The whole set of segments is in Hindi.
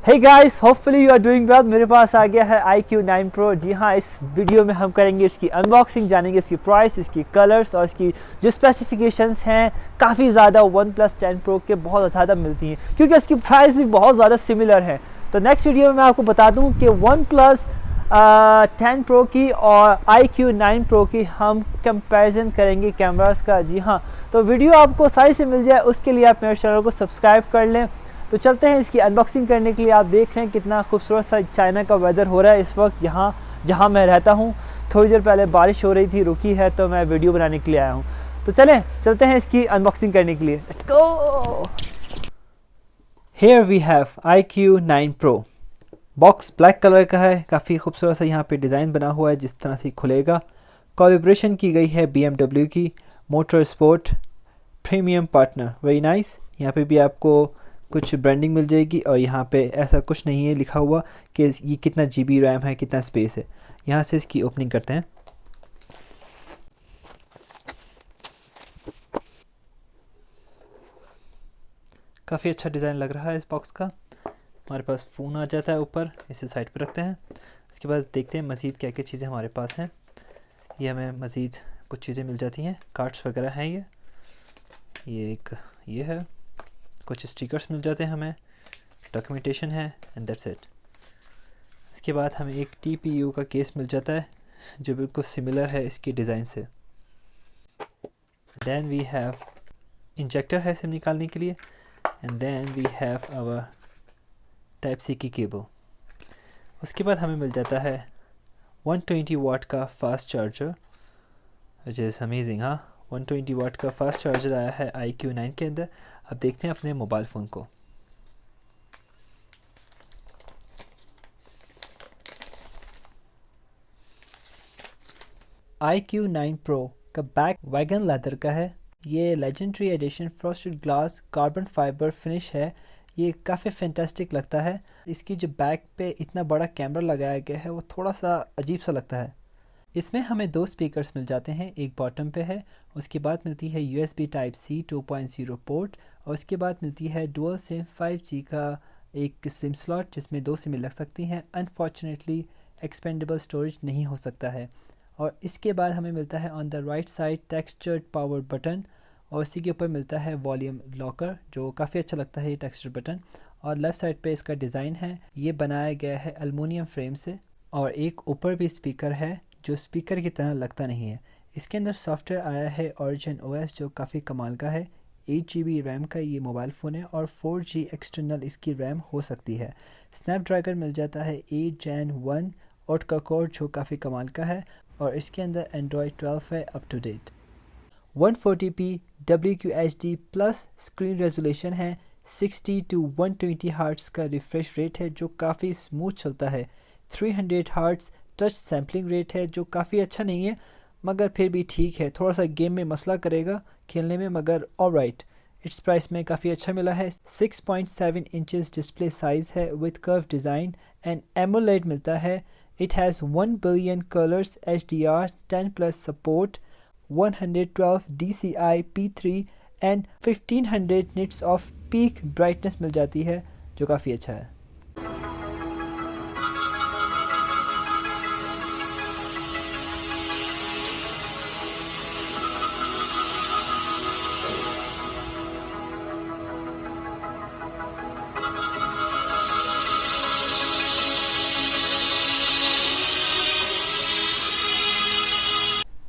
Hey guys, hopefully you are doing well. मेरे पास आ गया है iQOO 9 Pro। जी हाँ, इस वीडियो में हम करेंगे इसकी अनबॉक्सिंग, जानेंगे इसकी प्राइस, इसकी कलर्स और इसकी जो स्पेसिफिकेशंस हैं काफ़ी ज़्यादा OnePlus 10 Pro के बहुत ज़्यादा मिलती हैं, क्योंकि इसकी प्राइस भी बहुत ज़्यादा सिमिलर है। तो नेक्स्ट वीडियो में मैं आपको बता दूँ कि OnePlus 10 Pro की और iQOO 9 Pro की हम कंपैरिजन करेंगे कैमरास का। जी हाँ, तो वीडियो आपको सारी से मिल जाए उसके लिए आप मेरे चैनल को सब्सक्राइब कर लें। तो चलते हैं इसकी अनबॉक्सिंग करने के लिए। आप देख रहे हैं कितना खूबसूरत सा चाइना का वेदर हो रहा है इस वक्त यहाँ जहाँ मैं रहता हूँ। थोड़ी देर पहले बारिश हो रही थी, रुकी है, तो मैं वीडियो बनाने के लिए आया हूँ। तो चलते हैं इसकी अनबॉक्सिंग करने के लिए। Let's go. Here we have iQOO 9 Pro। Box black colour का है, काफ़ी खूबसूरत सा यहाँ पे डिज़ाइन बना हुआ है जिस तरह से खुलेगा। कोलैबोरेशन की गई है BMW की motor sport premium partner, very nice. यहाँ पे भी आपको कुछ ब्रांडिंग मिल जाएगी और यहाँ पे ऐसा कुछ नहीं है लिखा हुआ कि ये कितना GB रैम है, कितना स्पेस है। यहाँ से इसकी ओपनिंग करते हैं। काफ़ी अच्छा डिज़ाइन लग रहा है इस बॉक्स का। हमारे पास फ़ोन आ जाता है ऊपर, इसे साइड पर रखते हैं। इसके बाद देखते हैं मज़ीद क्या क्या चीज़ें हमारे पास हैं। ये हमें मज़ीद कुछ चीज़ें मिल जाती हैं, कार्ड्स वगैरह हैं। ये है, कुछ स्टिकर्स मिल जाते हैं हमें, डॉक्यूमेंटेशन है, एंड दैट्स इट। इसके बाद हमें एक TPU का केस मिल जाता है जो बिल्कुल सिमिलर है इसकी डिज़ाइन से। देन वी हैव इंजेक्टर है सिम निकालने के लिए, and then we have our type C की केबल। उसके बाद हमें मिल जाता है 120 वाट का fast charger, which is amazing. हाँ, 120 वाट का फास्ट चार्जर आया है iQOO 9 के अंदर। अब देखते हैं अपने मोबाइल फ़ोन को। iQOO 9 Pro का बैक वैगन लेदर का है। ये legendary edition frosted glass carbon fibre finish है। ये काफ़ी फैंटास्टिक लगता है। इसकी जो बैक पे इतना बड़ा कैमरा लगाया गया है वो थोड़ा सा अजीब सा लगता है। इसमें हमें दो स्पीकर्स मिल जाते हैं, एक बॉटम पे है, उसके बाद मिलती है USB Type-C 2.0 पोर्ट, और उसके बाद मिलती है डुअल सिम 5G का एक सिम स्लॉट जिसमें दो सिमें लग सकती हैं। अनफॉर्चुनेटली एक्सपेंडेबल स्टोरेज नहीं हो सकता है। और इसके बाद हमें मिलता है on the right side textured power button, और उसी के ऊपर मिलता है वॉल्यूम लॉकर, जो काफ़ी अच्छा लगता है ये टेक्सचर बटन। और लेफ़्ट साइड पे इसका डिज़ाइन है, ये बनाया गया है एल्युमिनियम फ्रेम से। और एक ऊपर भी स्पीकर है जो स्पीकर की तरह लगता नहीं है। इसके अंदर सॉफ्टवेयर आया है Origin OS जो काफ़ी कमाल का है। 8GB रैम का ये मोबाइल फ़ोन है और 4G एक्सटर्नल इसकी रैम हो सकती है। स्नैपड्रैगन मिल जाता है 8 Gen 1 और का कोर जो काफ़ी कमाल का है, और इसके अंदर Android 12 है up to date. 140p WQHD plus screen resolution है। 60 to 120 हर्ट्ज़ का रिफ्रेश रेट है जो काफ़ी स्मूथ चलता है। 300 हर्ट्ज़ टच सैम्पलिंग रेट है जो काफ़ी अच्छा नहीं है मगर फिर भी ठीक है। थोड़ा सा गेम में मसला करेगा खेलने में, मगर ऑलराइट। इट्स प्राइस में काफ़ी अच्छा मिला है। 6.7 इंचेस डिस्प्ले साइज़ है with curve design and AMOLED मिलता है। It has 1 billion colors HDR 10 plus support, 112 DCI P3 and 1500 nits of peak brightness मिल जाती है जो काफ़ी अच्छा है।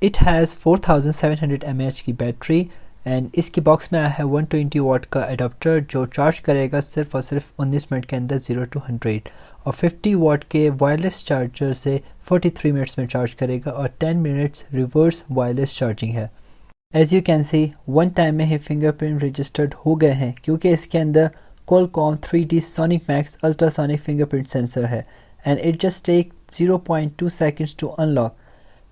इट हैज़ 4700 mAh की बैटरी, एंड इसकी बॉक्स में आया है 120 वाट का एडाप्टर जो चार्ज करेगा सिर्फ और सिर्फ 19 मिनट के अंदर 0 to 100, और 50 वाट के वायरलेस चार्जर से 43 मिनट्स में चार्ज करेगा, और 10 मिनट्स रिवर्स वायरलेस चार्जिंग है। As you can see one time में ही फिंगरप्रिंट रजिस्टर्ड हो गए हैं क्योंकि इसके अंदर Qualcomm 3D Sonic Max ultrasonic fingerprint sensor है, and it just take 0.2 seconds to unlock.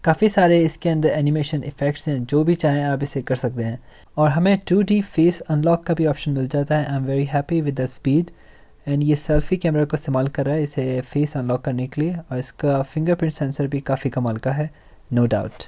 काफ़ी सारे इसके अंदर एनिमेशन इफ़ेक्ट्स हैं, जो भी चाहें आप इसे कर सकते हैं। और हमें 2D फेस अनलॉक का भी ऑप्शन मिल जाता है। I am very happy with the speed, and ये सेल्फी कैमरा को इस्तेमाल कर रहा है इसे फेस अनलॉक करने के लिए, और इसका फिंगरप्रिंट सेंसर भी काफ़ी कमाल का है, नो डाउट।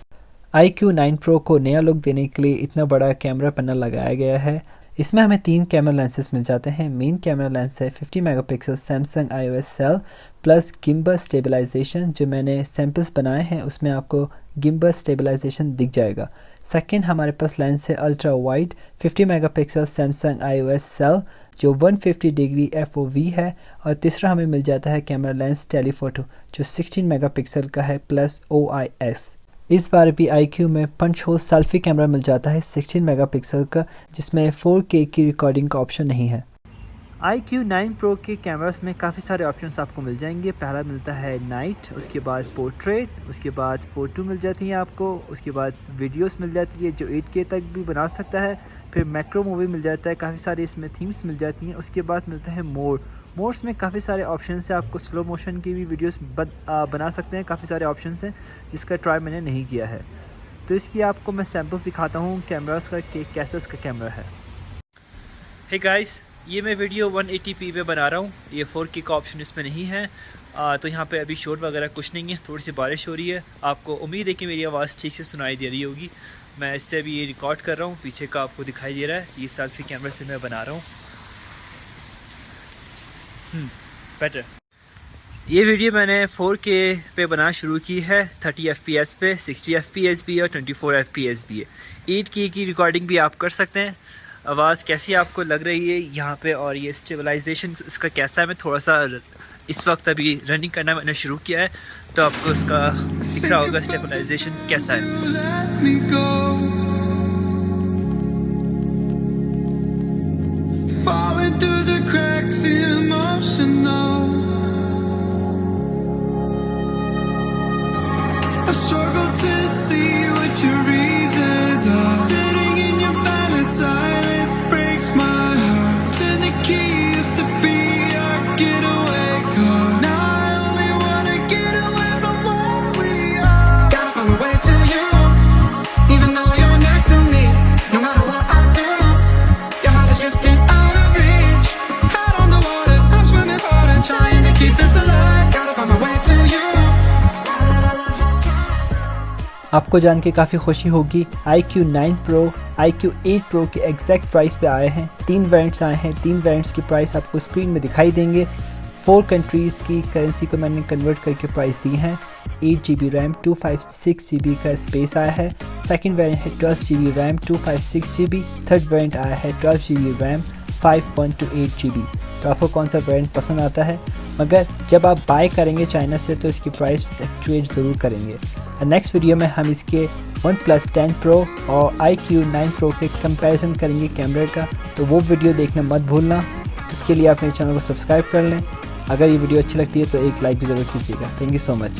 iQOO 9 Pro को नया लुक देने के लिए इतना बड़ा कैमरा पैनल लगाया गया है, इसमें हमें 3 कैमरा लेंसेज मिल जाते हैं। मेन कैमरा लेंस है 50 megapixel Samsung IOS cell plus gimbal stabilisation. जो मैंने सैम्पल्स बनाए हैं उसमें आपको गिम्बल स्टेबलाइजेशन दिख जाएगा। सेकंड हमारे पास लेंस है ultra wide 50 megapixel Samsung IOS cell जो 150 डिग्री FOV है। और तीसरा हमें मिल जाता है कैमरा लेंस टेलीफोटो जो 16 मेगापिक्सल का है प्लस OIS। इस बार भी iQOO में पंच होल सेल्फी कैमरा मिल जाता है 16 मेगापिक्सल का, जिसमें 4K की रिकॉर्डिंग का ऑप्शन नहीं है। iQOO 9 Pro के कैमरास में काफ़ी सारे ऑप्शंस आपको मिल जाएंगे। पहला मिलता है नाइट, उसके बाद पोर्ट्रेट, उसके बाद फ़ोटो मिल जाती है आपको, उसके बाद वीडियोस मिल जाती है जो 8K तक भी बना सकता है। फिर मैक्रो मूवी मिल जाता है, काफ़ी सारी इसमें थीम्स मिल जाती हैं। उसके बाद मिलता है मोड्स में काफ़ी सारे ऑप्शन है, आपको स्लो मोशन की भी वीडियोस बना सकते हैं। काफ़ी सारे ऑप्शन हैं जिसका ट्राई मैंने नहीं किया है, तो इसकी आपको मैं सैम्पल्स दिखाता हूँ कैमरास का कि कैसा इसका कैमरा है। हे गाइस, ये मैं वीडियो 180p पे बना रहा हूँ। ये 4K का ऑप्शन इसमें नहीं है, तो यहाँ पे अभी शोर वगैरह कुछ नहीं है। थोड़ी सी बारिश हो रही है, आपको उम्मीद है कि मेरी आवाज़ ठीक से सुनाई दे रही होगी। मैं इससे अभी ये रिकॉर्ड कर रहा हूँ, पीछे का आपको दिखाई दे रहा है। ये सेल्फी कैमरा से मैं बना रहा हूँ। बेटर। ये वीडियो मैंने 4K पे बनाना शुरू की है, 30 FPS पे, 60 FPS भी है और 24 FPS भी है। 8K की रिकॉर्डिंग भी आप कर सकते हैं। आवाज़ कैसी आपको लग रही है यहाँ पे, और ये स्टेबलाइजेशन इसका कैसा है, मैं थोड़ा सा इस वक्त अभी रनिंग करना मैंने शुरू किया है, तो आपको उसका दिख रहा होगा स्टेबलाइजेशन कैसा है। Falling through the cracks, emotional. I struggle to see what your reasons are. Sitting in your balance, silence breaks my heart. Turn the key, used to be our getaway car. Now I only wanna get away from where we are. Gotta find my way to you, even though you're next to me. No matter what I do, your heart is drifting out of reach. Out on the water, I'm swimming hard and trying to keep this alive. Gotta find my way to you. आपको जान के काफ़ी खुशी होगी, iQOO 9 Pro, iQOO 8 Pro के एग्जैक्ट प्राइस पे आए हैं। 3 वेरिएंट्स आए हैं, 3 वेरिएंट्स की प्राइस आपको स्क्रीन में दिखाई देंगे। 4 कंट्रीज़ की करेंसी को मैंने कन्वर्ट करके प्राइस दी हैं। 8 GB रैम, 256 GB का स्पेस आया है। सेकंड वेरिएंट है 12 GB RAM, 256 GB। Third variant आया है 12 GB रैम, 5.28 GB। तो आपको कौन सा वेरिएंट पसंद आता है? मगर जब आप बाय करेंगे चाइना से तो इसकी प्राइस फ्लक्चुएट ज़रूर करेंगे। नेक्स्ट वीडियो में हम इसके OnePlus 10 Pro और iQOO 9 Pro के कंपैरिजन करेंगे कैमरे का, तो वो वीडियो देखना मत भूलना। इसके लिए आप मेरे चैनल को सब्सक्राइब कर लें। अगर ये वीडियो अच्छी लगती है तो एक लाइक भी ज़रूर कीजिएगा। Thank you so much.